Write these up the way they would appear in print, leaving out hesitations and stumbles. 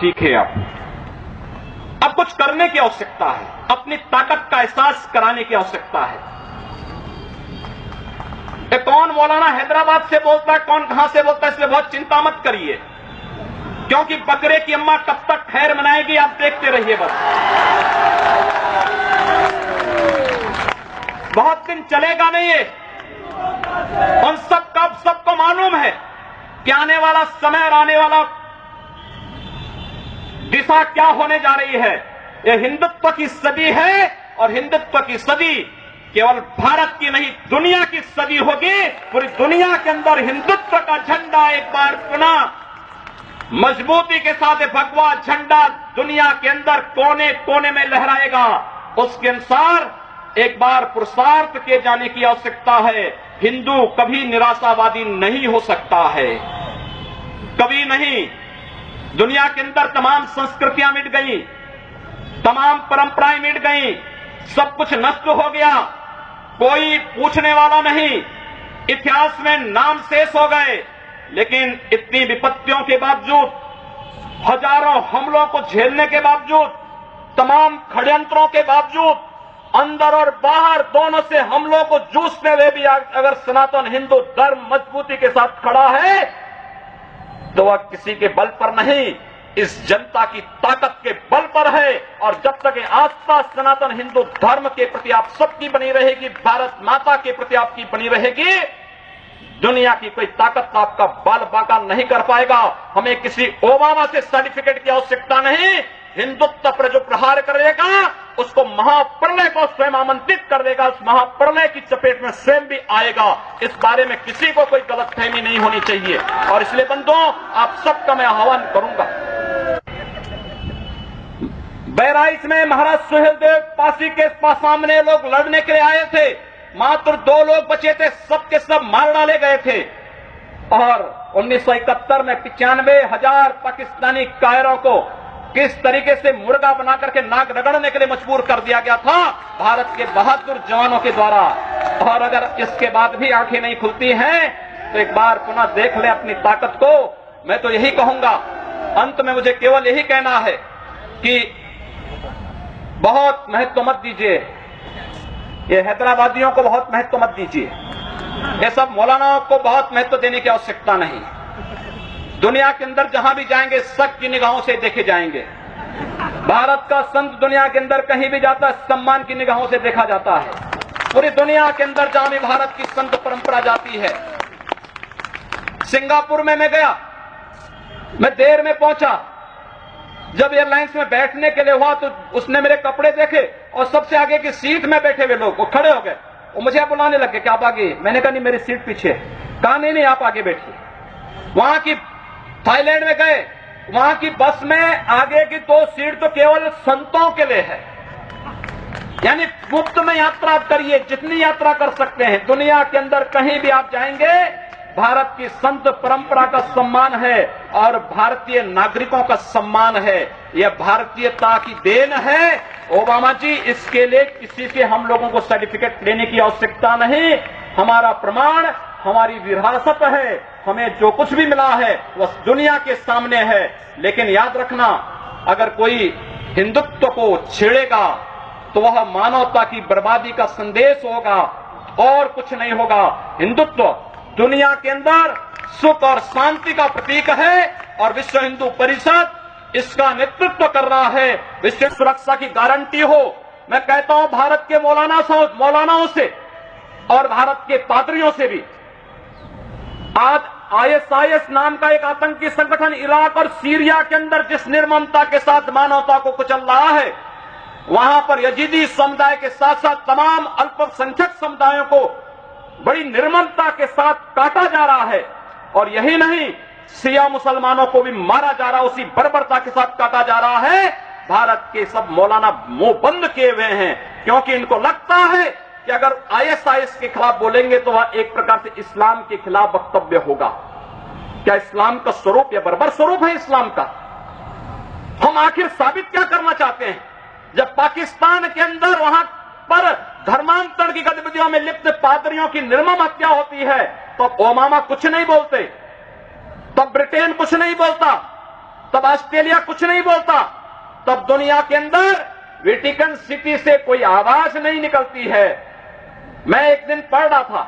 सीखे। अब कुछ करने की आवश्यकता है, अपनी ताकत का एहसास कराने की आवश्यकता है। कौन मौलाना हैदराबाद से बोलता है, कौन कहां से बोलता है, इसलिए बहुत चिंता मत करिए, क्योंकि बकरे की अम्मा कब तक खैर मनाएगी आप देखते रहिए। बस बहुत दिन चलेगा नहीं ये। उन सबको मालूम है कि आने वाला समय और आने वाला दिशा क्या होने जा रही है। यह हिंदुत्व की सदी है और हिंदुत्व की सदी केवल भारत की नहीं दुनिया की सदी होगी। पूरी दुनिया के अंदर हिंदुत्व का झंडा एक बार पुनः मजबूती के साथ भगवा झंडा दुनिया के अंदर कोने कोने में लहराएगा। उसके अनुसार एक बार पुरुषार्थ किए जाने की आवश्यकता है। हिंदू कभी निराशावादी नहीं हो सकता है, कभी नहीं। दुनिया के अंदर तमाम संस्कृतियां मिट गई, तमाम परंपराएं मिट गई, सब कुछ नष्ट हो गया, कोई पूछने वाला नहीं, इतिहास में नाम शेष हो गए। लेकिन इतनी विपत्तियों के बावजूद, हजारों हमलों को झेलने के बावजूद, तमाम षड्यंत्रों के बावजूद, अंदर और बाहर दोनों से हमलों को जूझते हुए भी अगर सनातन हिंदू धर्म मजबूती के साथ खड़ा है तो वह किसी के बल पर नहीं, इस जनता की ताकत के बल पर है। और जब तक आस्था सनातन हिंदू धर्म के प्रति आप सबकी बनी रहेगी, भारत माता के प्रति आपकी बनी रहेगी, दुनिया की कोई ताकत आपका बाल बांका नहीं कर पाएगा। हमें किसी ओबामा से सर्टिफिकेट की आवश्यकता नहीं। हिंदुत्व पर जो प्रहार करेगा उसको महाप्रलय को स्वयं आमंत्रित कर देगा, उस महाप्रलय की चपेट में स्वयं भी आएगा। इस बारे में किसी को कोई गलतफहमी नहीं होनी चाहिए। और इसलिए बंधुओं, आप सबका मैं आह्वान करूंगा। बहराइच में महाराज सुहेलदेव पासी के सामने लोग लड़ने के लिए आए थे, मात्र 2 लोग बचे थे, सबके सब मार डाले गए थे। और 1971 में 95,000 पाकिस्तानी कायरों को किस तरीके से मुर्गा बना करके नाक रगड़ने के लिए मजबूर कर दिया गया था भारत के बहादुर जवानों के द्वारा। और अगर इसके बाद भी आंखें नहीं खुलती हैं तो एक बार पुनः देख लें अपनी ताकत को। मैं तो यही कहूंगा, अंत में मुझे केवल यही कहना है कि बहुत महत्व मत दीजिए, ये हैदराबादियों को बहुत महत्व मत दीजिए, ये सब मौलानाओं को बहुत महत्व देने की आवश्यकता नहीं। दुनिया के अंदर जहां भी जाएंगे शक की निगाहों से देखे जाएंगे। भारत का संत दुनिया के अंदर कहीं भी जाता है सम्मान की निगाहों से देखा जाता है। पूरी दुनिया के अंदर जहां भी भारत की संत परंपरा जाती है। सिंगापुर में मैं गया, मैं देर में पहुंचा, जब एयरलाइंस में बैठने के लिए हुआ तो उसने मेरे कपड़े देखे और सबसे आगे की सीट में बैठे हुए लोग वो खड़े हो गए, वो मुझे बुलाने लगे कि आप आगे। मैंने कहा नहीं, मेरी सीट पीछे। कहा नहीं आप आगे बैठिए। वहां की थाईलैंड में गए, वहां की बस में आगे की 2 सीट तो केवल संतों के लिए है, यानी मुफ्त में यात्रा करिए, जितनी यात्रा कर सकते हैं। दुनिया के अंदर कहीं भी आप जाएंगे, भारत की संत परंपरा का सम्मान है और भारतीय नागरिकों का सम्मान है। यह भारतीयता की देन है। ओबामा जी, इसके लिए किसी से हम लोगों को सर्टिफिकेट लेने की आवश्यकता नहीं। हमारा प्रमाण हमारी विरासत है, हमें जो कुछ भी मिला है वह दुनिया के सामने है। लेकिन याद रखना, अगर कोई हिंदुत्व को छेड़ेगा तो वह मानवता की बर्बादी का संदेश होगा और कुछ नहीं होगा। हिंदुत्व दुनिया के अंदर सुख और शांति का प्रतीक है और विश्व हिंदू परिषद इसका नेतृत्व कर रहा है। विश्व सुरक्षा की गारंटी हो। मैं कहता हूं भारत के मौलानाओं से और भारत के पादरियों से भी, आज ISIS नाम का एक आतंकी संगठन इराक और सीरिया के अंदर जिस निर्ममता के साथ मानवता को कुचल रहा है, वहां पर यजीदी समुदाय के साथ साथ तमाम अल्पसंख्यक समुदायों को बड़ी निर्ममता के साथ काटा जा रहा है। और यही नहीं, शिया मुसलमानों को भी मारा जा रहा है, उसी बर्बरता के साथ काटा जा रहा है। भारत के सब मौलाना मुंह बंद किए हुए हैं, क्योंकि इनको लगता है कि अगर ISIS के खिलाफ बोलेंगे तो वह एक प्रकार से इस्लाम के खिलाफ वक्तव्य होगा। क्या इस्लाम का स्वरूप या बर्बर स्वरूप है इस्लाम का? हम आखिर साबित क्या करना चाहते हैं? जब पाकिस्तान के अंदर वहां पर धर्मांतरण की गतिविधियों में लिप्त पादरियों की निर्मम हत्या होती है, तो ओबामा कुछ नहीं बोलते, तब ब्रिटेन कुछ नहीं बोलता, तब ऑस्ट्रेलिया कुछ नहीं बोलता, तब दुनिया के अंदर वेटिकन सिटी से कोई आवाज नहीं निकलती है। मैं एक दिन पढ़ रहा था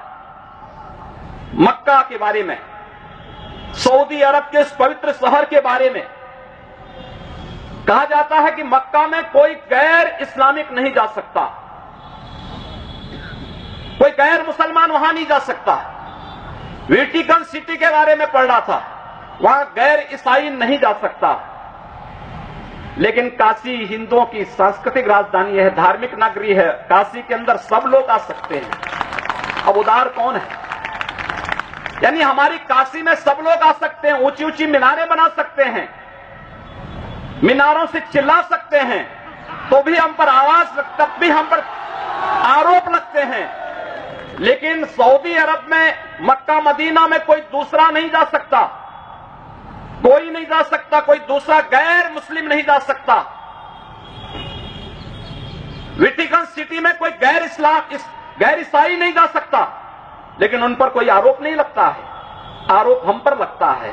मक्का के बारे में, सऊदी अरब के उस पवित्र शहर के बारे में। कहा जाता है कि मक्का में कोई गैर इस्लामिक नहीं जा सकता, कोई गैर मुसलमान वहां नहीं जा सकता। वेटिकन सिटी के बारे में पढ़ रहा था, वहां गैर ईसाई नहीं जा सकता। लेकिन काशी हिंदुओं की सांस्कृतिक राजधानी है, धार्मिक नगरी है, काशी के अंदर सब लोग आ सकते हैं। अब उदार कौन है? यानी हमारी काशी में सब लोग आ सकते हैं, ऊंची ऊंची मीनारें बना सकते हैं, मीनारों से चिल्ला सकते हैं, तो भी हम पर आवाज, तब भी हम पर आरोप लगते हैं। लेकिन सऊदी अरब में, मक्का मदीना में कोई दूसरा नहीं जा सकता, कोई नहीं जा सकता, कोई दूसरा गैर मुस्लिम नहीं जा सकता। वेटिकन सिटी में कोई गैर ईसाई नहीं जा सकता, लेकिन उन पर कोई आरोप नहीं लगता है, आरोप हम पर लगता है।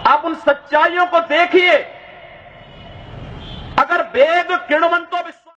आप उन सच्चाइयों को देखिए। अगर वेद किण्वंतो